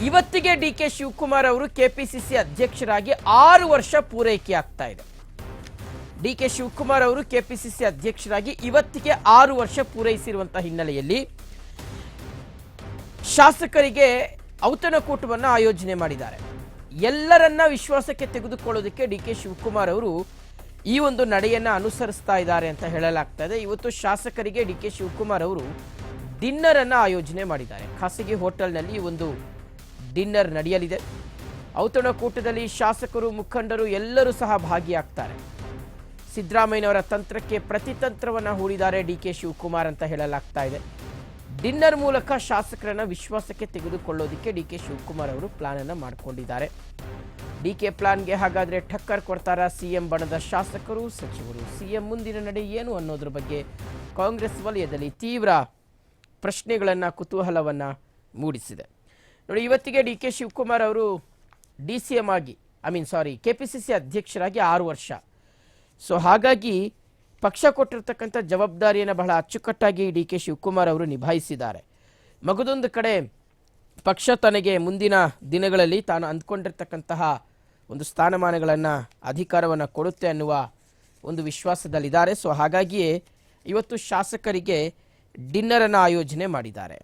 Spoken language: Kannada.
ಇವತ್ತಿಗೆ ಡಿಕೆ ಶಿವಕುಮಾರ್ ಅವರು ಕೆಪಿಸಿಸಿ ಅಧ್ಯಕ್ಷರಾಗಿ 6 ವರ್ಷ ಪೂರೈಕೆ ಆಗ್ತಾ ಇದೆ. ಡಿಕೆ ಶಿವಕುಮಾರ್ ಅವರು ಕೆಪಿಸಿಸಿ ಅಧ್ಯಕ್ಷರಾಗಿ ಇವತ್ತಿಗೆ 6 ವರ್ಷ ಪೂರೈಸಿರುವಂತಹ ಹಿನ್ನೆಲೆಯಲ್ಲಿ ಶಾಸಕರಿಗೆ ಔತಣಕೂಟವನ್ನು ಆಯೋಜನೆ ಮಾಡಿದ್ದಾರೆ. ಎಲ್ಲರನ್ನ ವಿಶ್ವಾಸಕ್ಕೆ ತೆಗೆದುಕೊಳ್ಳೋದಕ್ಕೆ ಡಿಕೆ ಶಿವಕುಮಾರ್ ಅವರು ಈ ಒಂದು ನಡೆಯನ್ನು ಅನುಸರಿಸ್ತಾ ಇದ್ದಾರೆ ಅಂತ ಹೇಳಲಾಗ್ತಾ ಇದೆ. ಇವತ್ತು ಶಾಸಕರಿಗೆ ಡಿಕೆ ಶಿವಕುಮಾರ್ ಅವರು ಡಿನ್ನರ್ ಅನ್ನು ಆಯೋಜನೆ ಮಾಡಿದ್ದಾರೆ. ಖಾಸಗಿ ಹೋಟೆಲ್ನಲ್ಲಿ ಒಂದು ಡಿನ್ನರ್ ನಡೆಯಲಿದೆ. ಔತಣಕೂಟದಲ್ಲಿ ಶಾಸಕರು, ಮುಖಂಡರು ಎಲ್ಲರೂ ಸಹ ಭಾಗಿಯಾಗ್ತಾರೆ. ಸಿದ್ದರಾಮಯ್ಯನವರ ತಂತ್ರಕ್ಕೆ ಪ್ರತಿತಂತ್ರವನ್ನು ಹೂಡಿದ್ದಾರೆ ಡಿಕೆ ಶಿವಕುಮಾರ್ ಅಂತ ಹೇಳಲಾಗ್ತಾ ಇದೆ. ಡಿನ್ನರ್ ಮೂಲಕ ಶಾಸಕರನ್ನ ವಿಶ್ವಾಸಕ್ಕೆ ತೆಗೆದುಕೊಳ್ಳೋದಕ್ಕೆ ಡಿಕೆ ಶಿವಕುಮಾರ್ ಅವರು ಪ್ಲಾನ್ ಅನ್ನು ಮಾಡಿಕೊಂಡಿದ್ದಾರೆ. ಡಿಕೆ ಪ್ಲಾನ್ಗೆ ಹಾಗಾದ್ರೆ ಟಕ್ಕರ್ ಕೊಡ್ತಾರಾ ಸಿಎಂ ಬಣದ ಶಾಸಕರು, ಸಚಿವರು? ಸಿಎಂ ಮುಂದಿನ ನಡೆ ಏನು ಅನ್ನೋದ್ರ ಬಗ್ಗೆ ಕಾಂಗ್ರೆಸ್ ವಲಯದಲ್ಲಿ ತೀವ್ರ ಪ್ರಶ್ನೆಗಳನ್ನ, ಕುತೂಹಲವನ್ನ ಮೂಡಿಸಿದೆ. ನೋಡಿ, ಇವತ್ತಿಗೆ ಡಿಕೆ ಶಿವಕುಮಾರ್ ಅವರು DCM ಆಗಿ ಕೆಪಿಸಿಸಿ ಅಧ್ಯಕ್ಷರಾಗಿ 6 ವರ್ಷ. ಸೊ ಹಾಗಾಗಿ ಪಕ್ಷ ಕೊಟ್ಟಿರ್ತಕ್ಕಂಥ ಜವಾಬ್ದಾರಿಯನ್ನು ಬಹಳ ಅಚ್ಚುಕಟ್ಟಾಗಿ ಡಿಕೆ ಶಿವಕುಮಾರ್ ಅವರು ನಿಭಾಯಿಸಿದ್ದಾರೆ. ಮಗದೊಂದು ಕಡೆ ಪಕ್ಷ ತನಗೆ ಮುಂದಿನ ದಿನಗಳಲ್ಲಿ ತಾನು ಅಂದ್ಕೊಂಡಿರ್ತಕ್ಕಂತಹ ಒಂದು ಸ್ಥಾನಮಾನಗಳನ್ನು, ಅಧಿಕಾರವನ್ನು ಕೊಡುತ್ತೆ ಅನ್ನುವ ಒಂದು ವಿಶ್ವಾಸದಲ್ಲಿದ್ದಾರೆ. ಸೊ ಹಾಗಾಗಿಯೇ ಇವತ್ತು ಶಾಸಕರಿಗೆ ಡಿನ್ನರನ್ನು ಆಯೋಜನೆ ಮಾಡಿದ್ದಾರೆ.